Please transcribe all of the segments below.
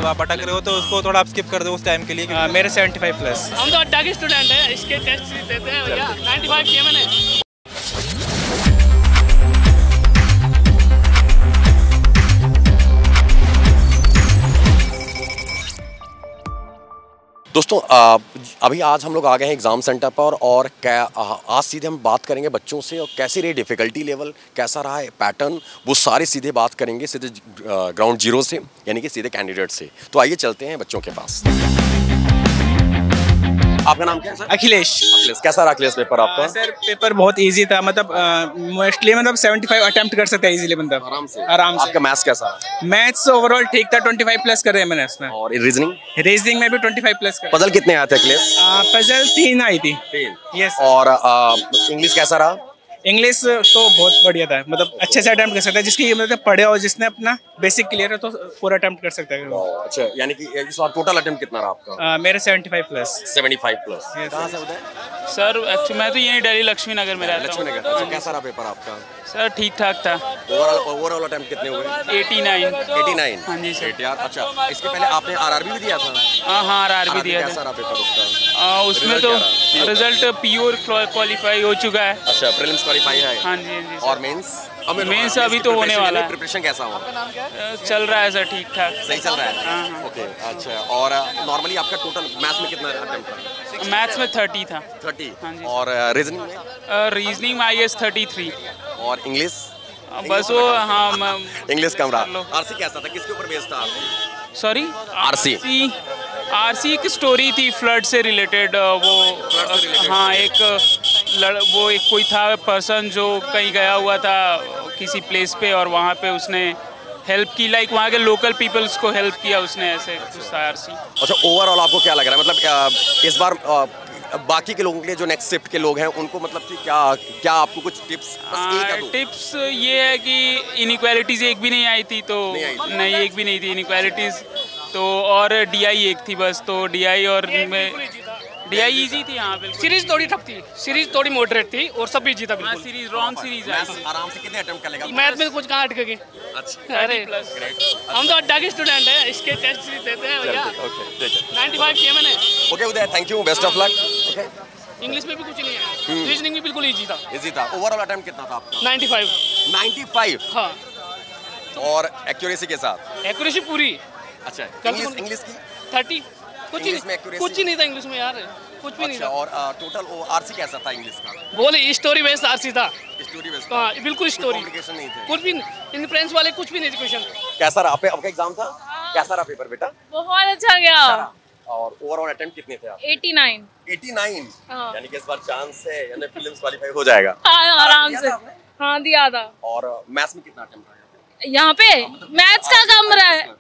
मतलब आप अटक रहे हो तो उसको थोड़ा आप स्किप कर दो उस टाइम के लिए। मेरे 75+। हम तो अड्डा के स्टूडेंट हैं, इसके टेस्ट देते हैं भैया। 95 किए मैंने। दोस्तों अभी आज हम लोग आ गए हैं एग्ज़ाम सेंटर पर और आज सीधे हम बात करेंगे बच्चों से और कैसी रही डिफ़िकल्टी लेवल, कैसा रहा है पैटर्न, वो सारे सीधे बात करेंगे सीधे ग्राउंड जीरो से, यानी कि सीधे कैंडिडेट से। तो आइए चलते हैं बच्चों के पास। आपका नाम क्या है सर? अखिलेश। अखिलेश, कैसा रहा अखिलेश पेपर आपका? सर पेपर बहुत इजी था, मतलब मोस्टली मतलब 75 अटेम्प्ट कर सकता है इजीली बंदा, आराम से। आपका मैथ्स कैसा रहा? मैथ्स ओवरऑल ठीक था, 25+ कर रहे हैं मैंने इसमें। और रीजनिंग? रीजनिंग में भी 25+ कर। पजल कितने आए थे अखिलेश? पजल 3 आई थी। 3? यस। और इंग्लिश कैसा रहा? इंग्लिश तो बहुत बढ़िया था, मतलब अच्छे से अटेम्प्ट कर सकता है, जिसकी मतलब पढ़े और जिसने अपना बेसिक क्लियर है तो पूरा अटेम्प्ट कर सकता है। अच्छा, यानी कि इस बार टोटल अटेम्प्ट कितना रहा आपका? मेरे 75+। 75+। कहाँ से उधर? सर एक्चुअली मैं तो यही दिल्ली लक्ष्मी नगर में रहता हूँ। लक्ष्मी नगर। अच्छा, कैसा रहा पेपर आपका? सर ठीक ठाक था। ओवरऑल अटेम्प्ट कितने हुए? 89। 89? हाँ जी सर। यार अच्छा, इसके पहले आपने आरआरबी भी दिया था? हाँ आरआरबी दिया था। कैसा रहा पेपर उसका? उसमें तो रिजल्ट पीओर क्वालिफाई हो चुका है। अच्छा, प्रीलिम्स क्वालिफाई है। हाँ जी हाँ जी। और मेंस? मेंस अभी तो होने वाला है। प्रिपरेशन कैसा हुआ? चल रहा है सर ठीक ठाक। सही चल रहा है? हाँ। ओके, अच्छा। और नॉर्मली आपका टोटल मैथ्स में कितना अटेम्प्ट रहा? मैथ्स में 30 था। 30? हाँ जी। और रीजनिंग में? रीजनिंग में IAS 33। और इंग्लिश? बस वो हाँ इंग्लिश कम रहा। आरसी कैसा था, किसके ऊपर बेस्ड था आरसी? सॉरी आरसी आरसी की स्टोरी थी फ्लड से रिलेटेड। वो हाँ वो एक कोई था पर्सन जो कहीं गया हुआ था किसी प्लेस पे और वहाँ पे उसने हेल्प की, लाइक वहाँ के लोकल पीपल्स को हेल्प किया उसने, ऐसे कुछ था आरसी। अच्छा, ओवरऑल आपको क्या लग रहा है, मतलब इस बार बाकी के लोगों के लिए जो नेक्स्ट शिफ्ट के लोग हैं उनको मतलब कि क्या आपको कुछ टिप्स? टिप्स ये है कि इनइक्वालिटीज़ एक भी नहीं आई थी, तो नहीं एक भी नहीं थी इनइक्वालिटीज़ तो, और DI एक थी बस, तो DI और में DI इजी थी। हाँ बिल्कुल। सीरीज थोड़ी टफ थी, सीरीज थोड़ी मॉडरेट थी और सब इजी था बिल्कुल। सीरीज रॉन्ग सीरीज है। आराम से कितने अटेम्प्ट कर लेगा? मैथ में कुछ कहाँ अटके गए। अच्छा, अरे हम तो अड्डा के स्टूडेंट हैं, इसके टेस्ट देते हैं भैया। ओके, ठीक है। 95 किए मैंने। Okay Uday, thank you, best of luck. Okay, English में भी कुछ नहीं है, रीजनिंग भी बिल्कुल इजी था। इजी था। ओवरऑल अटेम्प्ट कितना था आपका? 95। 95? हाँ। और एक्यूरेसी के साथ? एक्यूरेसी पूरी। अच्छा, इंग्लिश की? 30। कुछ ही नहीं था इंग्लिश में यार, कुछ भी नहीं था। और टोटल आरसी कैसा था इंग्लिश का? बोले स्टोरी बेस्ड आरसी था। Story based? हाँ बिल्कुल स्टोरी, कॉम्प्लिकेशन नहीं थे कुछ भी नहीं, इन्फ्लुएंस वाले कुछ भी नहीं थे क्वेश्चन। कैसा रहा आपका एग्जाम था? कैसा रहा पेपर बेटा? बहुत अच्छा गया। और ओवरऑल अटेम्प्ट कितने थे आप? 89। 89? हाँ। यानी कि इस बार चांस है, यानी प्रीलिम्स क्वालीफाई हो जाएगा। हाँ आराम से। हाँ दिया था। और मैथ्स में कितना अटेम्प्ट आया? यहाँ पे मैथ्स का कम रहा है,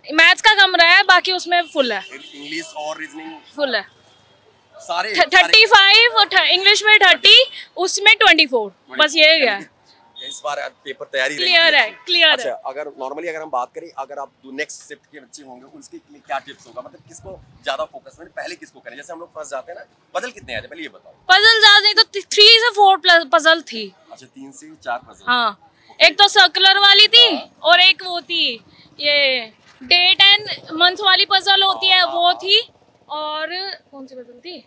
मैथ्स का कम रहा है, बाकी उसमें फुल है। इंग्लिश और रीजनिंग फुल है। सारे 35 और इंग्लिश में 30, उसमें 24, बस ये गया। इस बार पेपर तैयारी क्लियर है, क्लियर है। अच्छा, अगर नॉर्मली अगर हम बात करें, अगर आप नेक्स्ट शिफ्ट के बच्चे होंगे उनके लिए क्या टिप्स होगा, मतलब किसको ज्यादा फोकस में पहले किसको करें? जैसे हम लोग फर्स्ट जाते हैं ना, पजल कितने आए थे पहले ये बताओ? पजल ज्यादा नहीं तो 3 से 4 पजल थी। अच्छा, 3 से 4 पजल। हाँ, एक तो सर्कुलर वाली थी और एक वो थी ये डेट एंड मंथ वाली पजल होती है वो थी, और कौन सी पजल थी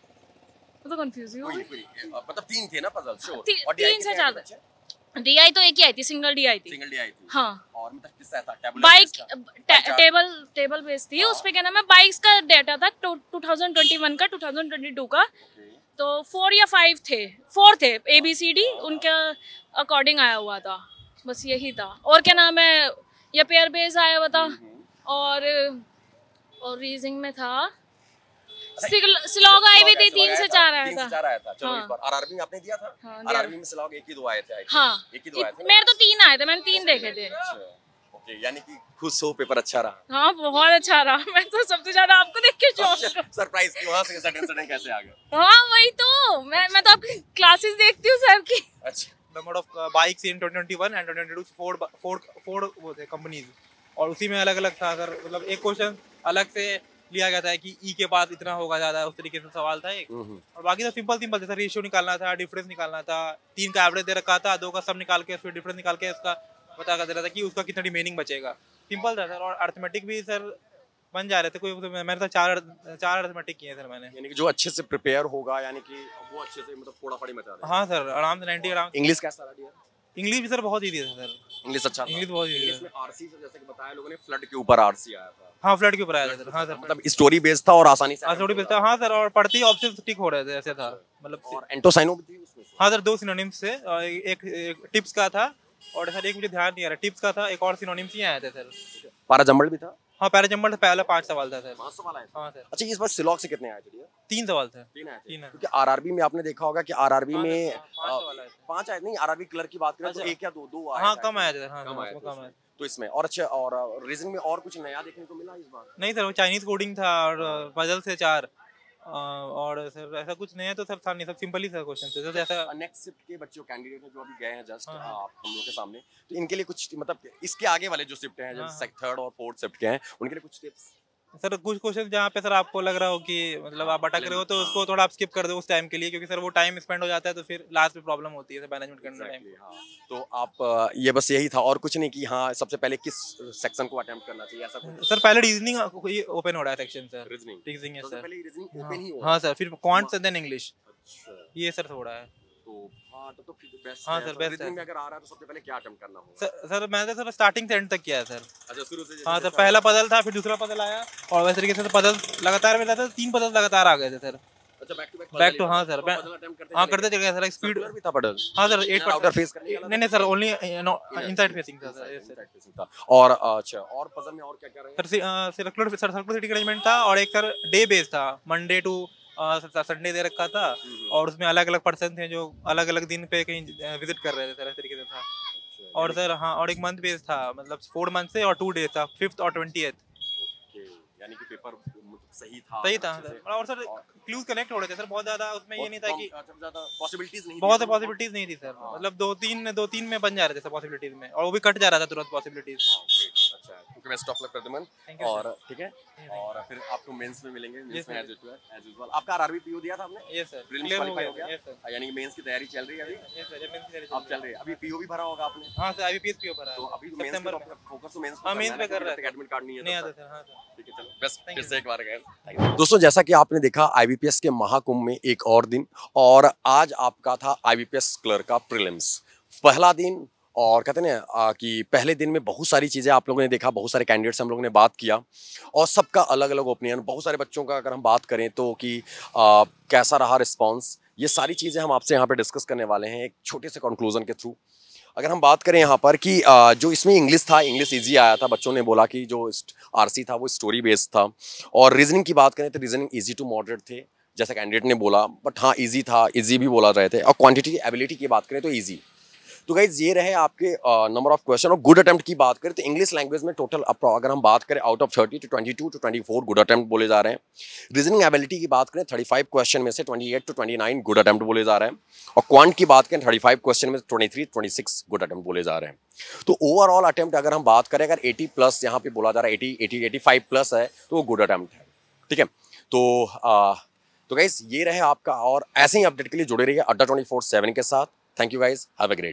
तो कंफ्यूज हो गई। मतलब 3 थे ना पजल? श्योर। 3 से ज्यादा। DI तो एक ही आई थी, सिंगल DI थी। सिंगल DI थी। हाँ। और मतलब किस तरह था? बाइक टेबल बेस थी। उसपे क्या नाम है, बाइक्स का डेटा था 2021 का, 2022 का। तो 4 या 5 थे, 4 थे ABCD उनके अकॉर्डिंग आया हुआ था, बस यही था। और क्या नाम है, ये पेयर बेस आया हुआ था। और रीजनिंग में था सिलॉग आई भी थी, 3 से 4 आया था। 3 से 4 आया था। चलो, हाँ। इस बार आरआरबी में आपने दिया था? हाँ, आरआरबी में सिलॉग 1 ही 2 आए थे। हाँ, 1 ही 2 आए थे। मेरे तो 3 आए थे, मैंने 3 देखे थे। ओके, यानी कि खुश हो, पेपर अच्छा रहा? हाँ बहुत अच्छा रहा। मैं तो सबसे ज्यादा आपको देख के सरप्राइज की वहां से सडन कैसे आ गए? हाँ वही तो, मैं तो आपकी क्लासेस देखती हूँ सर की। अच्छा, the mode of bikes in 2021 and 2022 Ford वो थे कंपनीज, और उसी में अलग अलग था सर, मतलब एक क्वेश्चन अलग से लिया गया था कि ई के पास इतना होगा ज्यादा, उस तरीके से सवाल था एक। और बाकी तो सिंपल जैसा रेशियो निकालना था, डिफरेंस निकालना था, 3 का एवरेज दे रखा था, 2 का सम निकाल के फिर डिफरेंस निकाल के उसका पता कर दे रहा था कि उसका कितना रिमेनिंग बचेगा। सिंपल था सर। और अर्थमेटिक भी सर बन जा रहे थे कोई, मैंने तो चार अर्थमेटिक किए सर मैंने। यानी कि जो अच्छे से प्रिपेयर होगा, यानी कि वो अच्छे से मतलब फोड़ा फाड़ी मचा देगा। हाँ सर, आराम से 90 आराम। इंग्लिश कैसा रहा डियर? इंग्लिश भी सर बहुत ईजी था सर। इंग्लिश अच्छा था। इंग्लिश बहुत ईजी इंग्लिश है। में आरसी से जैसे कि बताया लोगों ने, फ्लड के ऊपर आरसी आया था। हाँ फ्लड के ऊपर आया था सर। हाँ सर, मतलब स्टोरी बेस्ड था और आसानी से थोड़ी बेहतर। हाँ सर, और पढ़ते ही ऑप्शन टिक हो रहे थे, ऐसे था मतलब। और एंटोसाइनो भी थी उसमें से? हाँ सर, 2 सिनोनिम्स थे, एक टिप्स का था, और सर एक मुझे ध्यान नहीं आ रहा, टिप्स का था, एक और सिनोनिम्स ही आए थे सर। पैराजंबल भी था? हाँ पैराजंबल पहला 5 सवाल था सर। 5 सवाल आए थे। हाँ सर, अच्छा, इस बार सिलॉग से कितने आए थे डियर? 3 सवाल थे। 3 आए थे। 3 है। क्योंकि आरआरबी में आपने देखा होगा कि आरआरबी हाँ, में 5 सवाल आए थे। 5 आए नहीं, आरआरबी क्लर्क की बात करें तो अच्छा। 1 या 2 आए। हाँ कम आए थे सर। हाँ कम आए थे कम आए। तो इसमें और अच्छा, और रीजनिंग में और कुछ नया देखने को मिला इस बार? नहीं सर, वो चाइनीज कोडिंग था और पजल से 4, और सर ऐसा कुछ नहीं है तो सर था नहीं, सब सिंपल ही था क्वेश्चन से जैसा। नेक्स्ट शिफ्ट के बच्चों कैंडिडेट हैं जो अभी गए हैं जस्ट हाँ। हम लोग के सामने, तो इनके लिए कुछ मतलब इसके आगे वाले जो शिफ्ट हैं, जो हाँ। 3rd और 4th शिफ्ट के हैं, उनके लिए कुछ टिप्स? सर कुछ क्वेश्चन जहाँ पे सर आपको लग रहा हो कि मतलब आप अटक रहे हो तो उसको थोड़ा आप स्किप कर दो उस टाइम के लिए, क्योंकि सर वो टाइम स्पेंड हो जाता है तो फिर लास्ट में प्रॉब्लम होती है मैनेजमेंट करने टाइम। Exactly, हाँ। तो आप ये बस यही था और कुछ नहीं कि हाँ सबसे पहले किस सेक्शन को अटेम्प्ट करना चाहिए, ऐसा कुछ? सर पहले रीजनिंग ओपन हो रहा है सेक्शन सर। रीजनिंग रीजनिंग है सबसे सर। पहले रीजनिंग ओपन ही हो हाँ सर, फिर क्वांट्स देन इंग्लिश, अच्छा, ये सर थोड़ा है। तो हाँ तो फिर बेस्ट हाँ है। सर, तो बेस्ट रीजनिंग है। में अगर आ रहा है तो सबसे पहले क्या अटेम्प्ट करना होगा? सर मैंने तो सर स्टार्टिंग से एंड तक किया है सर। अच्छा, शुरू से हाँ सर, पहला पजल था, फिर दूसरा पजल आया, और वैसे तरीके से पजल लगातार मिला था, 3 पजल लगातार आ गए थे सर। अच्छा, बैक टू। हाँ सर, पजल अटेम्प्ट करते हाँ करते चले गए सर, स्पीड भी था पजल? हाँ सर, आउटर फेस करने 8%। नहीं सर, ओनली इनसाइड फेसिंग था सर। और अच्छा, और पजल में और क्या क्या रहे? सर सर्कुलर सिटी अरेंजमेंट था, और एक सर डे बेस था, मंडे टू संडे दे रखा था, और उसमें अलग अलग पर्सन थे जो अलग अलग दिन पे कहीं विजिट कर रहे थे सर, इस तरीके से था। और सर हाँ, और एक मंथ बेस था, मतलब 4 मंथ से, और 2 डेज था, 5th और 20th। यानी कि पेपर सही था? सही था सर। और सर क्लूज कनेक्ट हो रहे थे सर बहुत ज्यादा, उसमें ये नहीं था कि ज्यादा पॉसिबिलिटीज नहीं, बहुत पॉसिबिलिटीज नहीं थी सर, मतलब 2-3 में बन जा रहे थे सर पॉसिबिलिटीज में, और वो भी कट जा रहा था तुरंत पॉसिबिलिटीज। अच्छा, तो best of luck Pradyuman. Thank you, और ठीक है, और फिर आपको मेंस में मिलेंगे, मेंस में sir. As usual. आपका आरआरबी पीओ दिया था आपने? यस सर, Prelims क्लियर हो qualify गया। हो गया? यस सर, यानी कि मेंस की तैयारी चल रही है अभी? यस सर, आप चल रही है अभी, पीओ भी भरा होगा आपने? हाँ सर, आईबीपीएस के ऊपर तो है अभी मेंस सितंबर में में। फोकस तो मेंस हाँ, मेंस पे कर रहा है। एडमिट कार्ड नहीं है नहीं तब आता तक। सर। हाँ सर, ठीक है, चलो बेस्ट। Thank फिर you, से एक बार गए। दोस्तों, जैसा कि आपने देखा आईबीपीएस के महाकुंभ में एक और दिन, और आज आपका था आईबीपीएस क्लर्क का प्रीलिम्स पहला दिन। और कहते हैं ना कि पहले दिन में बहुत सारी चीज़ें आप लोगों ने देखा, बहुत सारे कैंडिडेट्स हम लोगों ने बात किया, और सबका अलग अलग ओपिनियन। बहुत सारे बच्चों का अगर हम बात करें तो कि कैसा रहा रिस्पांस, ये सारी चीज़ें हम आपसे यहाँ पे डिस्कस करने वाले हैं एक छोटे से कंक्लूजन के थ्रू। अगर हम बात करें यहाँ पर कि जो इसमें इंग्लिश था, इंग्लिश ईजी आया था, बच्चों ने बोला कि जो आरसी था वो स्टोरी बेस्ड था। और रीजनिंग की बात करें तो रीजनिंग ईजी टू मॉडरेट थे, जैसा कैंडिडेट ने बोला, बट हाँ ईजी था, ईजी भी बोला रहे थे। और क्वांटिटी एबिलिटी की बात करें तो ईजी। तो गाइज ये रहे आपके नंबर ऑफ क्वेश्चन। और गुड अटेम्प्ट की बात करें तो इंग्लिश लैंग्वेज में टोटल अगर हम बात करें out of 30 to 22 to 24 good attempt बोले जा रहे हैं। रीजनिंग एबिलिटी की बात करें 35 क्वेश्चन में से 28 to 29 गुड अटेम्प्ट बोले जा रहे हैं। और क्वांट की बात करें 35 क्वेश्चन में 23-26 गुड अटेम्प्ट बोले जा रहे हैं। तो ओवरऑल अटेम्प्ट अगर हम बात करें, अगर 80+ यहाँ पे बोला जा रहा है, 85+ है, तो वो गुड अटेम्प्ट है। ठीक है, तो गाइज ये रहे आपका, और ऐसे ही अपडेट के लिए जुड़े रहिए अड्डा 24/7 के साथ। Thank you guys, have a great